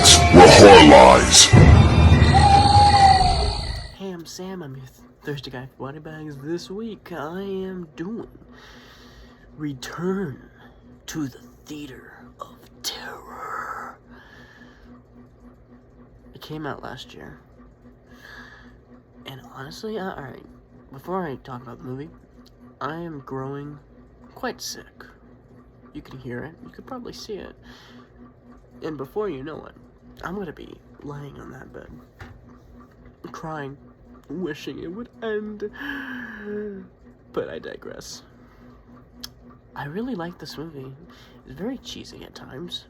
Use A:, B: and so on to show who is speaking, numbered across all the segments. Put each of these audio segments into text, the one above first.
A: BodyBags, where horror lies.
B: Hey, I'm Sam. I'm your thirsty guy for BodyBags. This week, I am doing Return to the Theater of Terror. It came out last year. And honestly, alright, before I talk about the movie, I am growing quite sick. You can hear it. You could probably see it. And before you know it, I'm gonna be lying on that bed, crying, wishing it would end. But I digress. I really like this movie. It's very cheesy at times,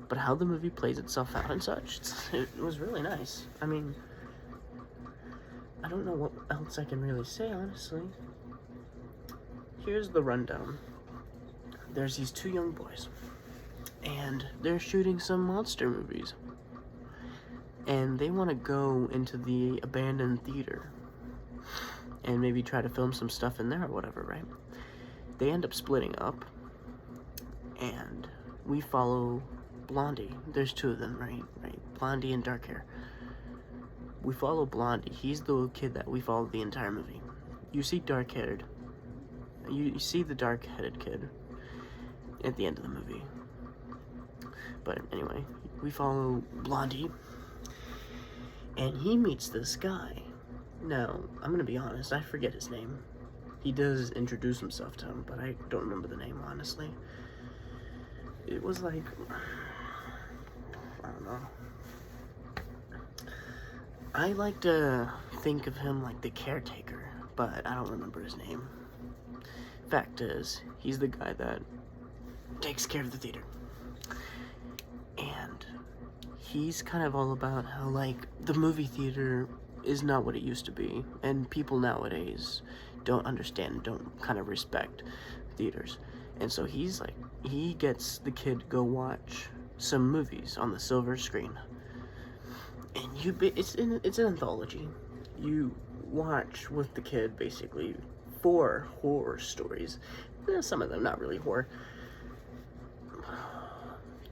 B: but how the movie plays itself out and such, it was really nice. I mean, I don't know what else I can really say, honestly. Here's the rundown. There's these two young boys, and they're shooting some monster movies. And they want to go into the abandoned theater and maybe try to film some stuff in there or whatever, right? They end up splitting up, and we follow Blondie. There's two of them, right? Blondie and dark hair. We follow Blondie. He's the kid that we follow the entire movie. You see dark-haired. You see the dark-headed kid at the end of the movie. But anyway, we follow Blondie, and he meets this guy. Now, I'm gonna be honest, I forget his name. He does introduce himself to him, but I don't remember the name, honestly. It was like, I don't know. I like to think of him like the caretaker, but I don't remember his name. Fact is, he's the guy that takes care of the theater. And he's kind of all about how, like, the movie theater is not what it used to be, and people nowadays don't understand, don't kind of respect theaters. And so he's like, he gets the kid to go watch some movies on the silver screen. And it's an anthology. You watch with the kid, basically, 4 horror stories. Some of them not really horror.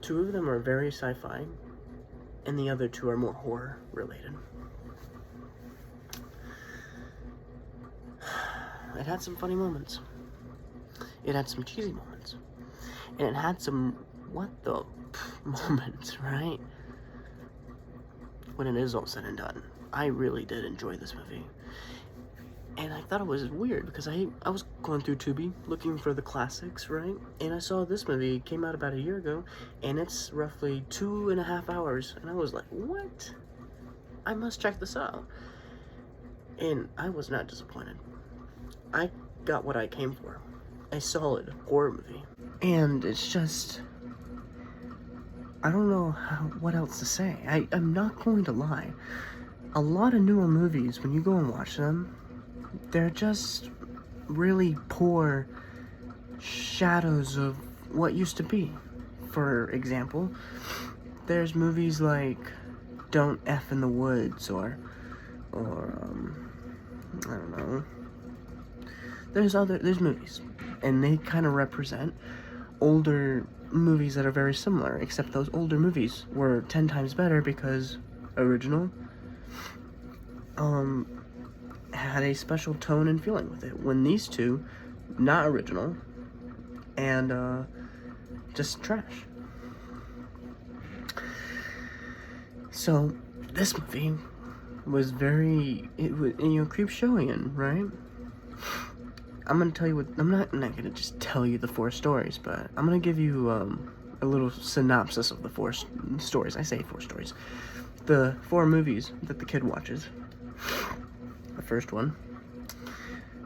B: 2 of them are very sci-fi, and the other 2 are more horror related. It had some funny moments. It had some cheesy moments. And it had some what the moments, right? When it is all said and done, I really did enjoy this movie. And I thought it was weird because I was going through TUBI looking for the classics, right? And I saw this movie, it came out about a year ago, and it's roughly 2.5 hours. And I was like, what? I must check this out. And I was not disappointed. I got what I came for. A solid horror movie. And it's just, I don't know what else to say. I'm not going to lie. A lot of newer movies, when you go and watch them, they're just really poor shadows of what used to be. For example, there's movies like Don't F in the Woods, or I don't know. There's movies, and they kind of represent older movies that are very similar, except those older movies were 10 times better because original had a special tone and feeling with it, when these two, not original, and just trash. So this movie was creep showing in, right? I'm gonna tell you what, I'm not gonna just tell you the 4 stories, but I'm gonna give you a little synopsis of the 4 stories. I say 4 stories. The 4 movies that the kid watches. The first one,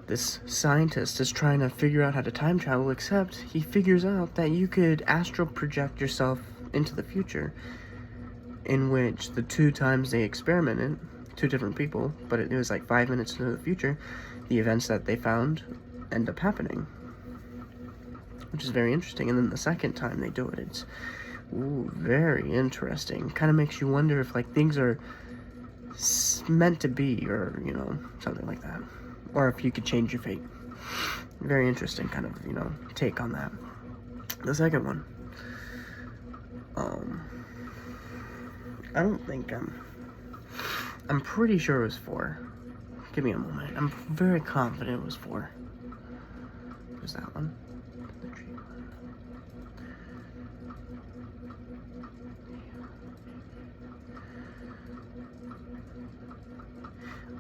B: this scientist is trying to figure out how to time travel, except he figures out that you could astral project yourself into the future, in which the 2 times they experimented, 2 different people, but it was like 5 minutes into the future, the events that they found end up happening, which is very interesting. And then the second time they do it, it's very interesting. Kind of makes you wonder if, like, things are meant to be, or, you know, something like that, or if you could change your fate. Very interesting kind of, you know, take on that. The second one, I don't think I'm pretty sure it was 4. Give me a moment. I'm very confident it was 4. Was that one?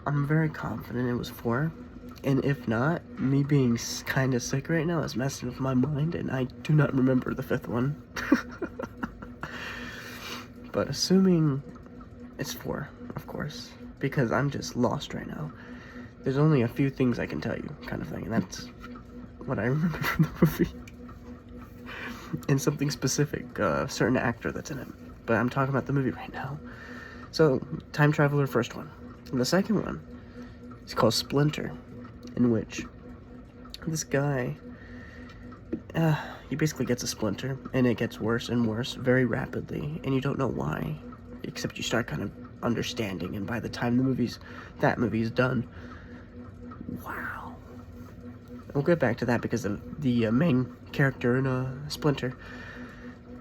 B: I'm very confident it was 4. And if not, me being kind of sick right now is messing with my mind, and I do not remember the 5th one. But assuming it's 4, of course, because I'm just lost right now. There's only a few things I can tell you, kind of thing, and that's what I remember from the movie. And something specific, a certain actor that's in it. But I'm talking about the movie right now. So, Time Traveler, first one. And the second one is called Splinter, in which this guy, he basically gets a splinter, and it gets worse and worse very rapidly, and you don't know why, except you start kind of understanding, and by the time that movie's done, wow. We'll get back to that because of the main character in Splinter.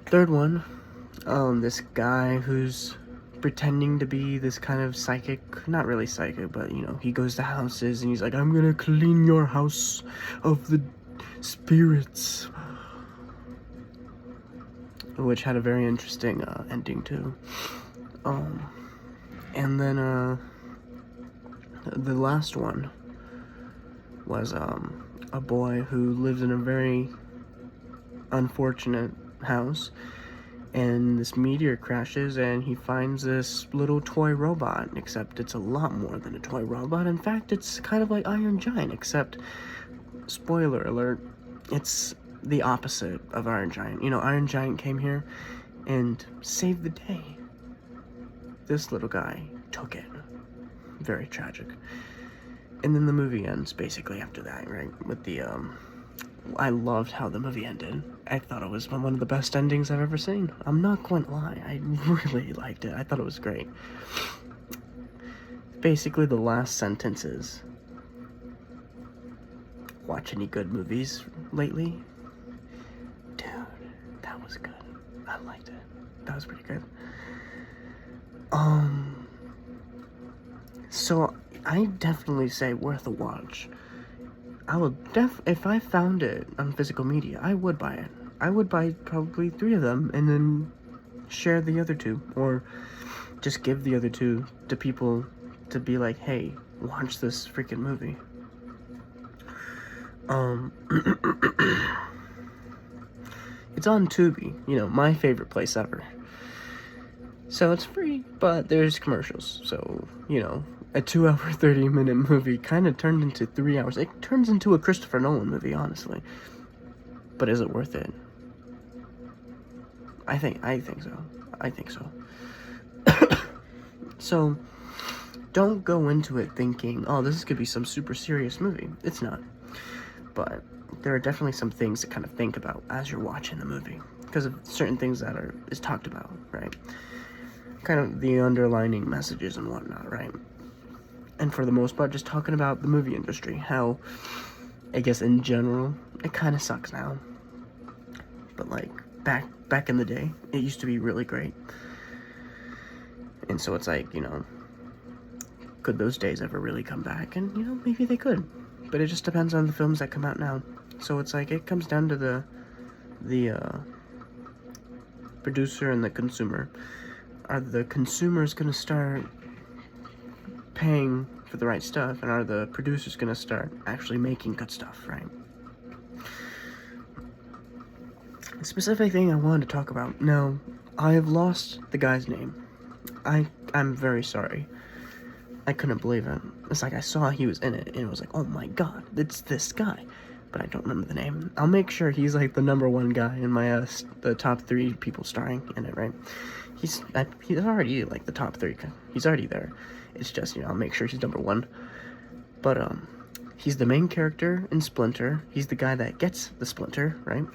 B: Third one, this guy who's pretending to be this kind of psychic, not really psychic, but he goes to houses and he's like, I'm gonna clean your house of the spirits, which had a very interesting ending too. And then the last one was a boy who lives in a very unfortunate house, and this meteor crashes and he finds this little toy robot, except it's a lot more than a toy robot. In fact, it's kind of like Iron Giant, except, spoiler alert, it's the opposite of Iron Giant. Iron Giant came here and saved the day. This little guy took it. Very tragic. And then the movie ends basically after that, right? With the, I loved how the movie ended. I thought it was one of the best endings I've ever seen. I'm not going to lie. I really liked it. I thought it was great. Basically, the last sentence is, watch any good movies lately? Dude, that was good. I liked it. That was pretty good. So I definitely say worth a watch. I will if I found it on physical media, I would buy it. I would buy probably 3 of them and then share the other 2, or just give the other 2 to people to be like, hey, watch this freaking movie. It's on TUBI, my favorite place ever. So it's free, but there's commercials. So, a 2-hour, 30-minute movie kind of turned into 3 hours. It turns into a Christopher Nolan movie, honestly. But is it worth it? I think so. So, don't go into it thinking, oh, this could be some super serious movie. It's not. But there are definitely some things to kind of think about as you're watching the movie, because of certain things that is talked about, right? Kind of the underlining messages and whatnot, right? And for the most part, just talking about the movie industry, how, I guess in general, it kind of sucks now. But like, back in the day, it used to be really great. And so it's like, could those days ever really come back? And, maybe they could. But it just depends on the films that come out now. So it's like, it comes down to the producer and the consumer. Are the consumers going to start paying for the right stuff, and are the producers going to start actually making good stuff, right? The specific thing I wanted to talk about, now, I have lost the guy's name. I'm very sorry. I couldn't believe it. It's like I saw he was in it, and it was like, oh my god, it's this guy. But I don't remember the name. I'll make sure he's like the number 1 guy in my, the top 3 people starring in it, right? He's already like the top 3. He's already there. It's just, I'll make sure he's number 1. But, he's the main character in Splinter. He's the guy that gets the splinter, right?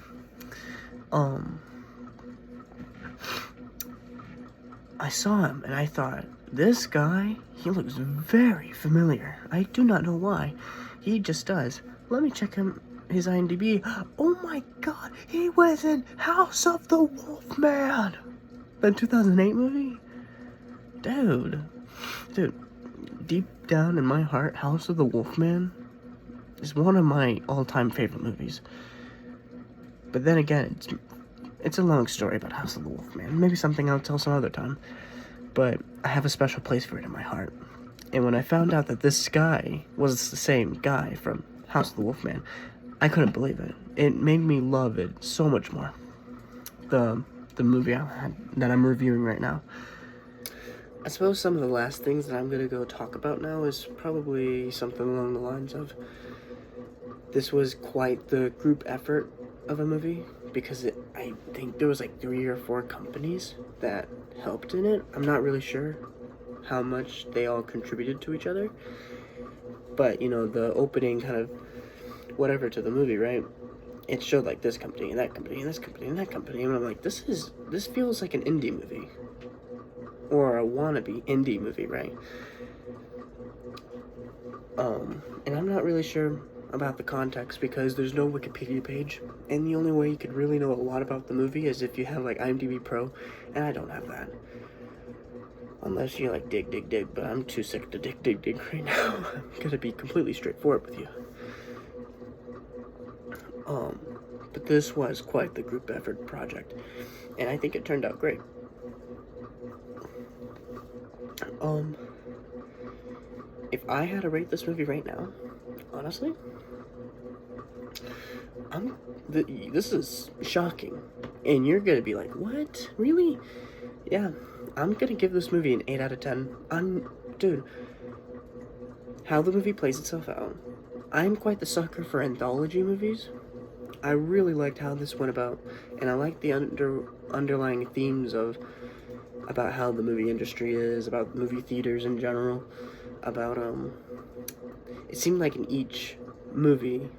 B: I saw him and I thought, this guy, he looks very familiar. I do not know why. He just does. Let me check his IMDb. Oh my god, he was in House of the Wolfman, the 2008 movie. Dude, deep down in my heart, House of the Wolfman is one of my all-time favorite movies. But then again, it's a long story about House of the Wolfman. Maybe something I'll tell some other time. But I have a special place for it in my heart. And when I found out that this guy was the same guy from House of the Wolfman, I couldn't believe it. It made me love it so much more. The movie that I'm reviewing right now. I suppose some of the last things that I'm going to go talk about now is probably something along the lines of, this was quite the group effort of a movie, because I think there was like 3 or 4 companies that helped in it. I'm not really sure how much they all contributed to each other, but you know, the opening kind of whatever to the movie, right? It showed like this company and that company and this company and that company, and I'm like, this feels like an indie movie, or a wannabe indie movie, right? And I'm not really sure about the context because there's no Wikipedia page, and the only way you could really know a lot about the movie is if you have like IMDb Pro, and I don't have that. Unless you like dig, but I'm too sick to dig right now. I'm gonna be completely straightforward with you. But this was quite the group effort project, and I think it turned out great. If I had to rate this movie right now, honestly, this is shocking, and you're gonna be like, what? Really? Yeah, I'm gonna give this movie an 8 out of 10. Dude, how the movie plays itself out. I'm quite the sucker for anthology movies. I really liked how this went about, and I like the underlying themes about how the movie industry is, about movie theaters in general, about, it seemed like in each movie,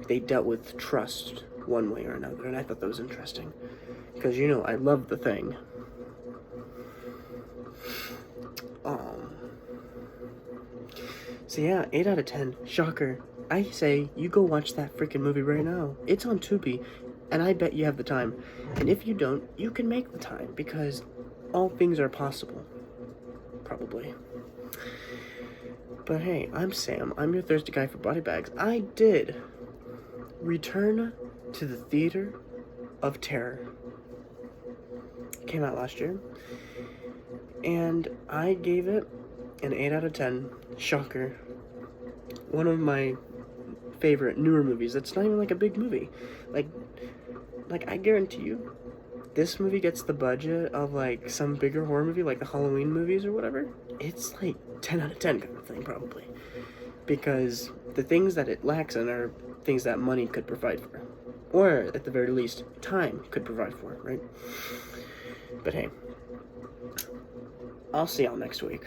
B: they dealt with trust one way or another, and I thought that was interesting, because, you know, I love The Thing. So yeah, 8 out of 10, shocker. I say, you go watch that freaking movie right now. It's on TUBI, and I bet you have the time. And if you don't, you can make the time, because all things are possible. Probably. But hey, I'm Sam. I'm your thirsty guy for BodyBags. I did Return to the Theater of Terror. It came out last year. And I gave it an 8 out of 10. Shocker. One of my favorite newer movies that's not even like a big movie. Like I guarantee you, this movie gets the budget of like some bigger horror movie, like the Halloween movies or whatever. It's like 10 out of 10 kind of thing, probably. Because the things that it lacks in are things that money could provide for. Or, at the very least, time could provide for, right? But hey, I'll see y'all next week.